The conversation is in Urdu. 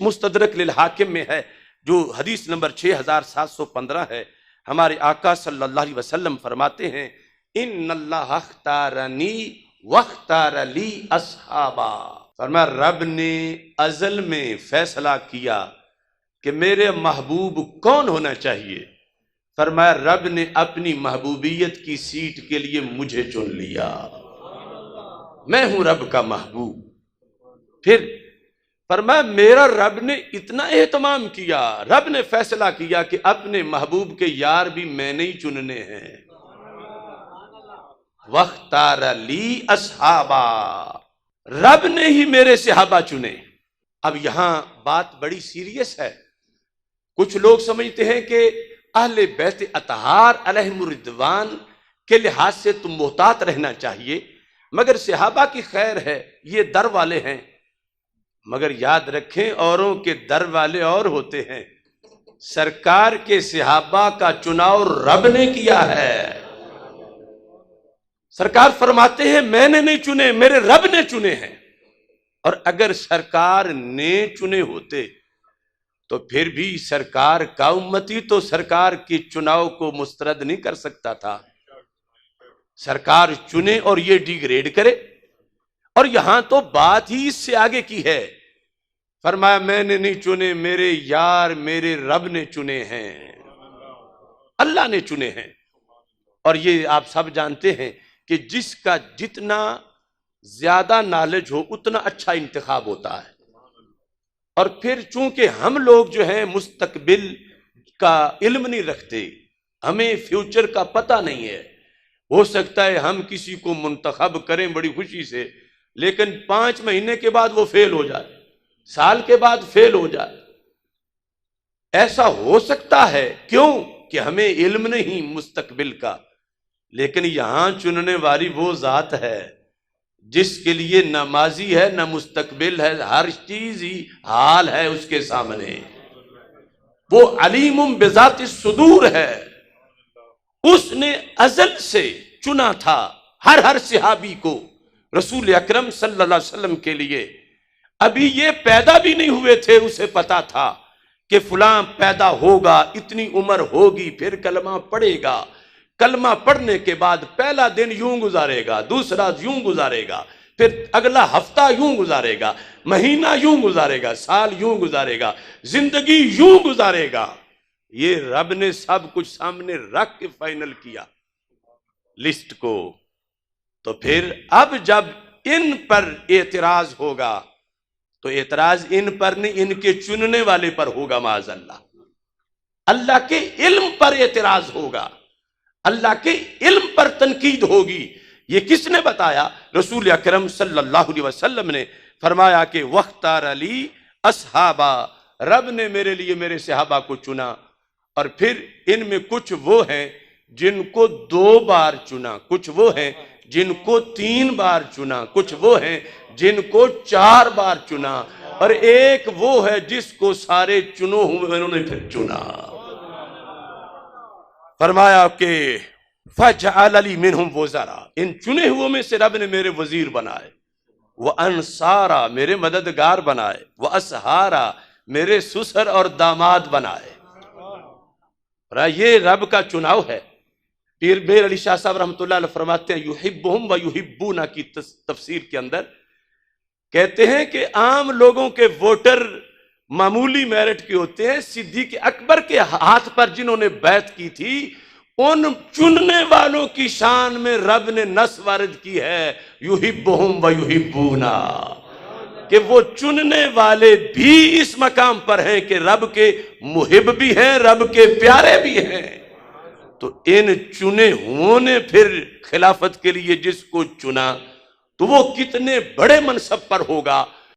مستدرک للحاکم میں ہے، جو حدیث نمبر 6715 ہے، ہمارے آقا صلی اللہ علیہ وسلم فرماتے ہیں ان اللہ اختارنی واختار لی اصحابا، فرمایا رب نے ازل میں فیصلہ کیا کہ میرے محبوب کون ہونا چاہیے، فرمایا رب نے اپنی محبوبیت کی سیٹ کے لیے مجھے چن لیا، میں ہوں رب کا محبوب۔ پھر فرمایا میرا رب نے اتنا اہتمام کیا، رب نے فیصلہ کیا کہ اپنے محبوب کے یار بھی میں نے ہی چننے ہیں، واختار لی اصحابا، رب نے ہی میرے صحابہ چنے۔ اب یہاں بات بڑی سیریس ہے، کچھ لوگ سمجھتے ہیں کہ اہل بیت اطہار علیہم الرضوان کے لحاظ سے تم محتاط رہنا چاہیے، مگر صحابہ کی خیر ہے، یہ در والے ہیں، مگر یاد رکھیں اوروں کے در والے اور ہوتے ہیں، سرکار کے صحابہ کا چناؤ رب نے کیا ہے۔ سرکار فرماتے ہیں میں نے نہیں چنے، میرے رب نے چنے ہیں، اور اگر سرکار نے چنے ہوتے تو پھر بھی سرکار کا امتی تو سرکار کی چناؤ کو مسترد نہیں کر سکتا تھا، سرکار چنے اور یہ ڈیگریڈ کرے، اور یہاں تو بات ہی اس سے آگے کی ہے، فرمایا میں نے نہیں چنے، میرے یار میرے رب نے چنے ہیں، اللہ نے چنے ہیں۔ اور یہ آپ سب جانتے ہیں کہ جس کا جتنا زیادہ نالج ہو اتنا اچھا انتخاب ہوتا ہے، اور پھر چونکہ ہم لوگ جو ہیں مستقبل کا علم نہیں رکھتے، ہمیں فیوچر کا پتہ نہیں ہے، ہو سکتا ہے ہم کسی کو منتخب کریں بڑی خوشی سے، لیکن 5 مہینے کے بعد وہ فیل ہو جائے، سال کے بعد فیل ہو جائے، ایسا ہو سکتا ہے، کیوں کہ ہمیں علم نہیں مستقبل کا۔ لیکن یہاں چننے والی وہ ذات ہے جس کے لیے نہ ماضی ہے نہ مستقبل ہے، ہر چیز ہی حال ہے اس کے سامنے، وہ علیم بذات الصدور ہے، اس نے ازل سے چنا تھا ہر صحابی کو رسول اکرم صلی اللہ علیہ وسلم کے لیے۔ ابھی یہ پیدا بھی نہیں ہوئے تھے، اسے پتا تھا کہ فلاں پیدا ہوگا، اتنی عمر ہوگی، پھر کلمہ پڑھے گا، کلمہ پڑھنے کے بعد پہلا دن یوں گزارے گا، دوسرا یوں گزارے گا، پھر اگلا ہفتہ یوں گزارے گا، مہینہ یوں گزارے گا، سال یوں گزارے گا، زندگی یوں گزارے گا۔ یہ رب نے سب کچھ سامنے رکھ کے فائنل کیا لسٹ کو۔ تو پھر اب جب ان پر اعتراض ہوگا تو اعتراض ان پر نہیں، ان کے چننے والے پر ہوگا، معاذ اللہ، اللہ کے علم پر اعتراض ہوگا، اللہ کے علم پر تنقید ہوگی۔ یہ کس نے بتایا؟ رسول اکرم صلی اللہ علیہ وسلم نے فرمایا کہ واختار لی اصحابا، رب نے میرے لیے میرے صحابہ کو چنا، اور پھر ان میں کچھ وہ ہیں جن کو 2 بار چنا، کچھ وہ ہیں جن کو 3 بار چنا، کچھ وہ ہیں جن کو 4 بار چنا، اور ایک وہ ہے جس کو سارے چنو ہوئے انہوں نے پھر چنا۔ فرمایا کہ فَجْعَلَ لِي مِنْهُمْ وُزَرَا، ان چنے ہوئے میں سے رب نے میرے وزیر بنائے، وَأَنصَارًا میرے مددگار بنائے، وَأَصْحَارًا میرے سسر اور داماد بنائے۔ یہ رب کا چناؤ ہے۔ پیر بیر علی شاہ صاحب رحمۃ اللہ علیہ فرماتے ہیں یحبہم و یحبونا کی تفسیر کے اندر کہتے ہیں کہ عام لوگوں کے ووٹر معمولی میرٹ کے ہوتے ہیں، صدیق اکبر کے ہاتھ پر جنہوں نے بیعت کی تھی ان چننے والوں کی شان میں رب نے نص وارد کی ہے یحبہم و یحبونا، کہ وہ چننے والے بھی اس مقام پر ہیں کہ رب کے محب بھی ہیں، رب کے پیارے بھی ہیں۔ تو ان چنے ہوں نے پھر خلافت کے لیے جس کو چنا تو وہ کتنے بڑے منصب پر ہوگا،